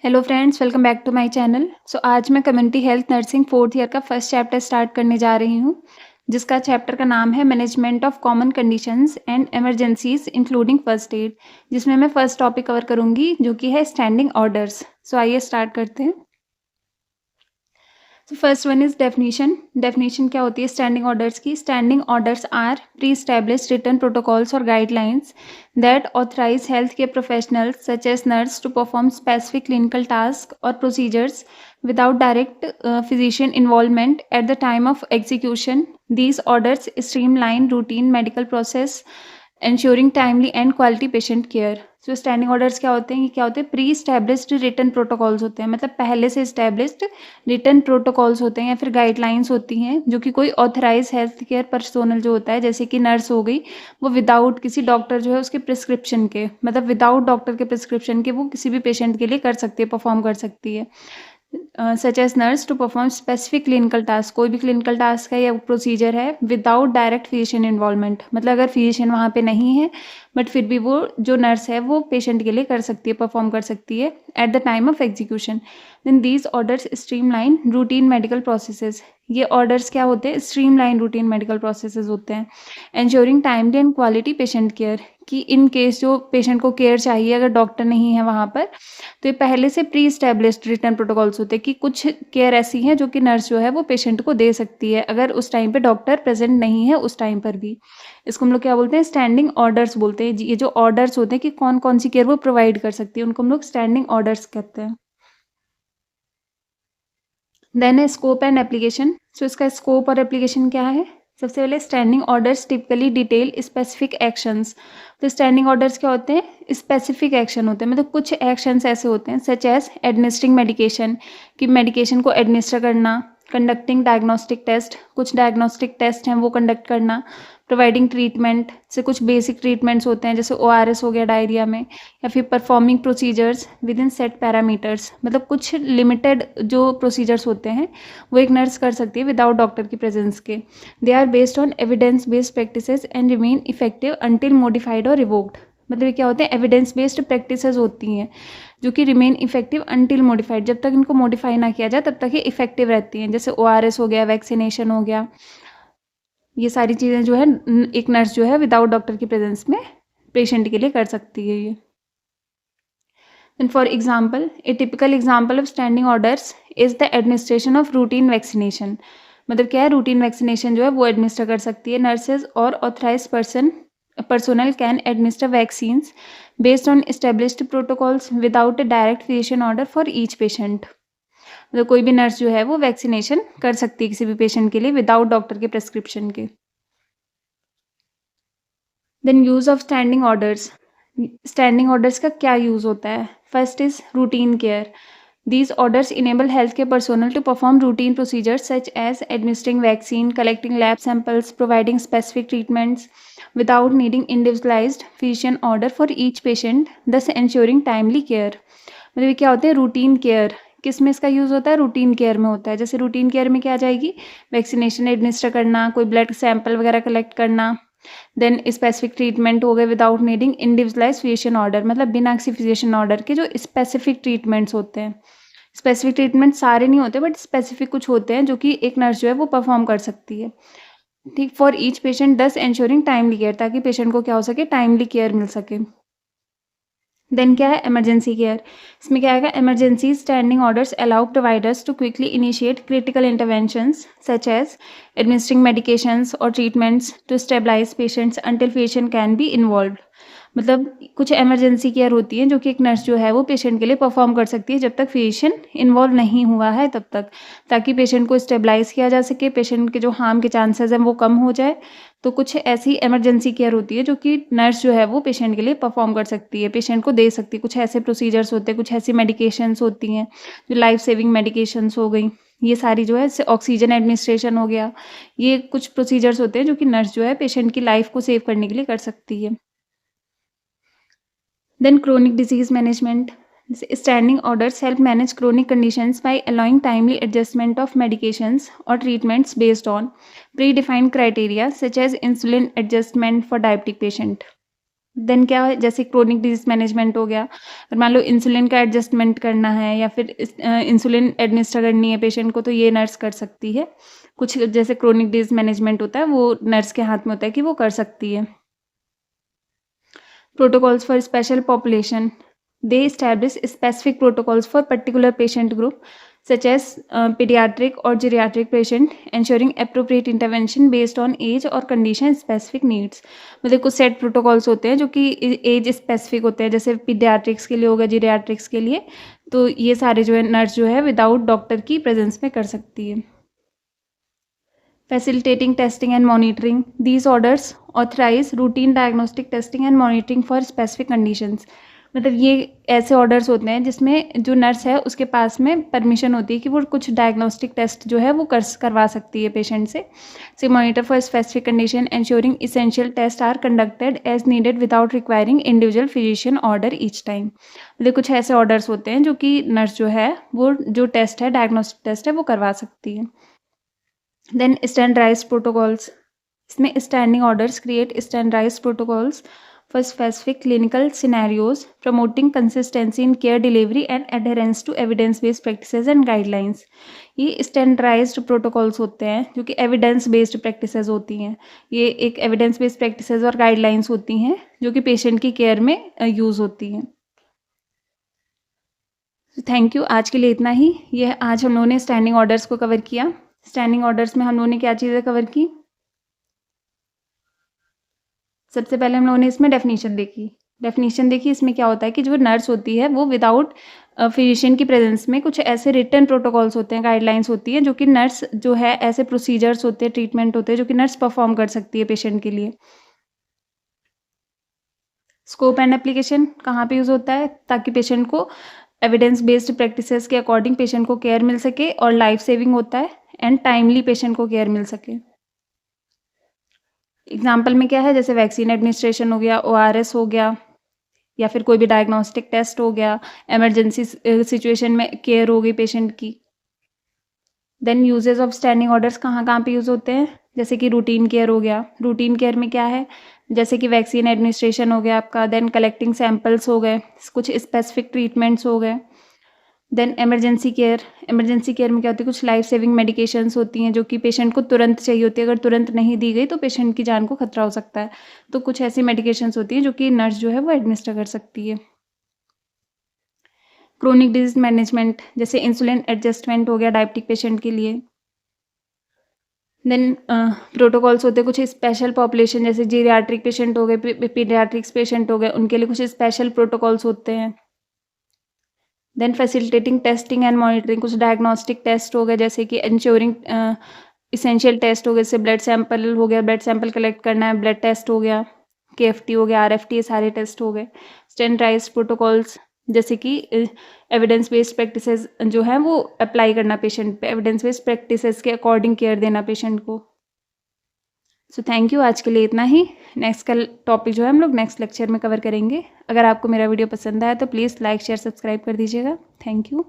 Hello friends, welcome back to my channel. आज मैं community health nursing fourth year का first chapter start करने जा रही हूँ, जिसका चैप्टर का नाम है management of common conditions and emergencies including first aid, जिसमें मैं फर्स्ट टॉपिक कवर करूँगी जो कि है स्टैंडिंग ऑर्डर्स। आइए स्टार्ट करते हैं। First one is definition. Definition क्या होती है स्टैंडिंग ऑर्डर्स की? Standing orders are pre established written protocols और guidelines that authorise health care professionals such as nurse to perform specific clinical task और procedures without direct physician involvement at the time of execution. These orders streamline routine medical process, ensuring timely and quality patient care. जो standing orders क्या होते हैं? ये क्या होते हैं? Pre established written protocols होते हैं, मतलब पहले से स्टैब्लिश्ड रिटन प्रोटोकॉल्स होते हैं या फिर गाइडलाइंस होती हैं, जो कि कोई ऑथराइज हेल्थ केयर पर्सोनल जो होता है, जैसे कि नर्स हो गई, वो विदाउट किसी डॉक्टर जो है उसके प्रिस्क्रिप्शन के, मतलब विदाउट डॉक्टर के प्रिस्क्रिप्शन के वो किसी भी पेशेंट के लिए कर सकती है, परफॉर्म कर सकती है। Such as nurse to perform specific clinical task, कोई भी क्लिनिकल टास्क है या प्रोसीजर है विदाउट डायरेक्ट फिजिशियन इन्वॉल्वमेंट, मतलब अगर फिजिशियन वहाँ पे नहीं है बट फिर भी वो जो नर्स है वो पेशेंट के लिए कर सकती है, परफॉर्म कर सकती है at the time of execution. Then these orders streamline routine medical processes. ये ऑर्डर्स क्या होते हैं? स्ट्रीमलाइन रूटीन मेडिकल प्रोसेसेस होते हैं, ensuring timely and quality patient care, कि इन केस जो पेशेंट को केयर चाहिए अगर डॉक्टर नहीं है वहाँ पर, तो ये पहले से प्री स्टैब्लिश्ड रिटर्न प्रोटोकॉल्स होते हैं कि कुछ केयर ऐसी हैं जो कि नर्स जो है वो पेशेंट को दे सकती है अगर उस टाइम पे डॉक्टर प्रेजेंट नहीं है उस टाइम पर भी। इसको हम लोग क्या बोलते हैं? स्टैंडिंग ऑर्डर्स बोलते हैं। ये जो ऑर्डर्स होते हैं कि कौन कौन सी केयर वो प्रोवाइड कर सकती है, उनको हम लोग स्टैंडिंग ऑर्डर्स कहते हैं। देन है स्कोप एंड एप्लीकेशन। इसका स्कोप और एप्लीकेशन क्या है? सबसे पहले standing orders typically detail specific actions. तो स्टैंडिंग ऑर्डर्स क्या होते हैं? स्पेसिफिक एक्शन होते हैं, मतलब कुछ एक्शंस ऐसे होते हैं सच एज एडमिनिस्ट्रिंग मेडिकेशन, कि मेडिकेशन को एडमिनिस्टर करना, कंडक्टिंग डायग्नोस्टिक टेस्ट, कुछ डायग्नोस्टिक टेस्ट हैं वो कंडक्ट करना, प्रोवाइडिंग ट्रीटमेंट से कुछ बेसिक ट्रीटमेंट्स होते हैं जैसे ORS हो गया डायरिया में, या फिर performing procedures with in set parameters, मतलब कुछ लिमिटेड जो प्रोसीजर्स होते हैं वो एक नर्स कर सकती है विदाउट डॉक्टर की प्रेजेंस के। They are based on evidence based practices and remain effective until modified और रिवोक्ड। मतलब ये क्या होते हैं? एविडेंस बेस्ड प्रैक्टिसेस होती हैं जो कि रिमेन इफेक्टिव अंटिल मॉडिफाइड, जब तक इनको मॉडिफाई ना किया जाए तब तक ये इफेक्टिव रहती हैं, जैसे ORS हो गया, वैक्सीनेशन हो गया, ये सारी चीज़ें जो है एक नर्स जो है विदाउट डॉक्टर की प्रेजेंस में पेशेंट के लिए कर सकती है ये। And for example, A typical example of standing orders is the administration of routine vaccination. मतलब क्या है? रूटीन वैक्सीनेशन जो है वो एडमिनिस्टर कर सकती है नर्सेज और authorise personnel can administer vaccines based on established protocols without a direct physician order for each patient। मतलब कोई भी नर्स जो है वो वैक्सीनेशन कर सकती है किसी भी पेशेंट के लिए विदाउट डॉक्टर के प्रेस्क्रिप्शन के। Then use of standing orders. Standing orders का क्या यूज होता है? First is routine care. These orders enable healthcare personnel to perform routine procedures such as administering vaccine, collecting lab samples, providing specific treatments without needing individualized physician order for each patient, thus ensuring timely care। मतलब ये क्या होते हैं? Routine care. किस में इसका use होता है? रूटीन केयर में होता है। जैसे रूटीन केयर में क्या आ जाएगी? वैक्सीनेशन एडमिनिस्टर करना, कोई ब्लड सैंपल वगैरह कलेक्ट करना, देन स्पेसिफिक ट्रीटमेंट हो गए without needing individualize physician order, मतलब बिना किसी फिजिशियन ऑर्डर के जो स्पेसिफिक ट्रीटमेंट्स होते हैं। स्पेसिफिक ट्रीटमेंट सारे नहीं होते बट स्पेसिफिक कुछ होते हैं जो कि एक नर्स जो है वो परफॉर्म कर सकती है। ठीक, फॉर ईच पेशेंट दस एंश्योरिंग टाइमली केयर, ताकि पेशेंट को क्या हो सके? टाइमली केयर मिल सके। देन क्या है? Emergency care. इसमें क्या आएगा? Emergency standing orders allow providers to quickly initiate critical interventions such as administering medications और treatments to stabilise patients until physician can be involve. मतलब कुछ इमरजेंसी केयर होती है जो कि एक नर्स जो है वो पेशेंट के लिए परफॉर्म कर सकती है जब तक फिजिशियन इन्वॉल्व नहीं हुआ है तब तक, ताकि पेशेंट को स्टेबलाइज किया जा सके, पेशेंट के जो हार्म के चांसेस हैं वो कम हो जाए। तो कुछ ऐसी इमरजेंसी केयर होती है जो कि नर्स जो है वो पेशेंट के लिए परफॉर्म कर सकती है, पेशेंट को दे सकती है। कुछ ऐसे प्रोसीजर्स होते हैं, कुछ ऐसी मेडिकेशंस होती हैं जो लाइफ सेविंग मेडिकेशंस हो गई, ये सारी जो है, ऑक्सीजन एडमिनिस्ट्रेशन हो गया, ये कुछ प्रोसीजर्स होते हैं जो कि नर्स जो है पेशेंट की लाइफ को सेव करने के लिए कर सकती है। Then chronic disease management. Standing orders help manage chronic conditions by allowing timely adjustment of medications or treatments based on predefined criteria such as insulin adjustment for diabetic patient। Then क्या है, जैसे chronic disease management हो गया, और मान low insulin का adjustment करना है या फिर इंसुलिन एडमिनिस्टर करनी है पेशेंट को, तो ये नर्स कर सकती है। कुछ जैसे क्रोनिक डिजीज़ मैनेजमेंट होता है वो नर्स के हाथ में होता है कि वो कर सकती है। Protocols for special population. They establish specific protocols for particular patient group, such as pediatric or geriatric patient, ensuring appropriate intervention based on age or condition specific needs. मतलब कुछ सेट प्रोटोकॉल्स होते हैं जो कि एज स्पेसिफिक होते हैं, जैसे paediatrics के लिए होगा, जीरियाट्रिक्स के लिए, तो ये सारे जो है नर्स जो है विदाउट डॉक्टर की प्रेजेंस में कर सकती है। Facilitating testing and monitoring. These orders authorize routine diagnostic testing and monitoring for specific conditions. मतलब ये ऐसे ऑर्डर्स होते हैं जिसमें जो नर्स है उसके पास में परमिशन होती है कि वो कुछ डायग्नोस्टिक टेस्ट जो है वो करवा सकती है पेशेंट से monitor for specific condition, ensuring essential test are conducted as needed without requiring individual physician order each time. मतलब कुछ ऐसे ऑर्डर्स होते हैं जो कि नर्स जो है वो जो टेस्ट है, डायग्नोस्टिक टेस्ट है, वो करवा सकती है। देन स्टैंडर्डाइज्ड प्रोटोकॉल्स, इसमें standing orders create standardised protocols for specific clinical scenarios, promoting consistency in care delivery and adherence to evidence based practices and guidelines. ये स्टैंडर्डाइज्ड प्रोटोकॉल्स होते हैं जो कि एविडेंस बेस्ड प्रैक्टिसेस होती हैं। ये एक एविडेंस बेस्ड प्रैक्टिसेस और गाइडलाइंस होती हैं जो कि पेशेंट की केयर में यूज़ होती हैं। थैंक यू, आज के लिए इतना ही। यह आज हम लोगों ने स्टैंडिंग ऑर्डर्स को कवर किया। स्टैंडिंग ऑर्डर्स में हम लोगों ने क्या चीज़ें कवर की? सबसे पहले हम लोगों ने इसमें डेफिनेशन देखी। इसमें क्या होता है कि जो नर्स होती है वो विदाउट फिजिशियन की प्रेजेंस में कुछ ऐसे रिटन प्रोटोकॉल्स होते हैं, गाइडलाइंस होती हैं जो कि नर्स जो है, ऐसे प्रोसीजर्स होते हैं, ट्रीटमेंट होते हैं जो कि नर्स परफॉर्म कर सकती है पेशेंट के लिए। स्कोप एंड एप्लीकेशन कहाँ पे यूज़ होता है? ताकि पेशेंट को एविडेंस बेस्ड प्रैक्टिसेस के अकॉर्डिंग पेशेंट को केयर मिल सके और लाइफ सेविंग होता है एंड टाइमली पेशेंट को केयर मिल सके। एग्जाम्पल में क्या है, जैसे वैक्सीन एडमिनिस्ट्रेशन हो गया, ORS हो गया, या फिर कोई भी डायग्नोस्टिक टेस्ट हो गया, इमरजेंसी सिचुएशन में केयर हो गई पेशेंट की। Then uses of standing orders कहाँ कहाँ पे यूज़ होते हैं? जैसे कि रूटीन केयर हो गया। रूटीन केयर में क्या है, जैसे कि वैक्सीन एडमिनिस्ट्रेशन हो गया आपका, देन कलेक्टिंग सैंपल्स हो गए, कुछ स्पेसिफिक ट्रीटमेंट्स हो गए। देन इमरजेंसी केयर में क्या होती है, कुछ लाइफ सेविंग मेडिकेशंस होती हैं जो कि पेशेंट को तुरंत चाहिए होती है। अगर तुरंत नहीं दी गई तो पेशेंट की जान को खतरा हो सकता है, तो कुछ ऐसी मेडिकेशंस होती हैं जो कि नर्स जो है वो एडमिनिस्टर कर सकती है। क्रोनिक डिजीज मैनेजमेंट, जैसे इंसुलिन एडजस्टमेंट हो गया डायबिटिक पेशेंट के लिए। देन प्रोटोकॉल्स होते हैं कुछ स्पेशल पॉपुलेशन, जैसे जीरियाट्रिक पेशेंट हो गए, पीडियाट्रिक्स पेशेंट हो गए, उनके लिए कुछ स्पेशल प्रोटोकॉल्स होते हैं। Then facilitating testing and monitoring, कुछ डायग्नोस्टिक टेस्ट हो गए, जैसे कि इंश्योरिंग इसेंशियल टेस्ट हो गए, जैसे ब्लड सैंपल हो गया, ब्लड सैंपल कलेक्ट करना है, ब्लड टेस्ट हो गया, KFT हो गया, RFT, ये सारे टेस्ट हो गए। स्टैंडर्डाइज्ड प्रोटोकॉल्स, जैसे कि एविडेंस बेस्ड प्रैक्टिसेस जो है वो अप्लाई करना पेशेंट पे, एविडेंस बेस्ड प्रैक्टिसेस के अकॉर्डिंग केयर देना पेशेंट को। सो थैंक यू, आज के लिए इतना ही। नेक्स्ट का टॉपिक जो है हम लोग नेक्स्ट लेक्चर में कवर करेंगे। अगर आपको मेरा वीडियो पसंद आया तो प्लीज़ लाइक शेयर सब्सक्राइब कर दीजिएगा। Thank you.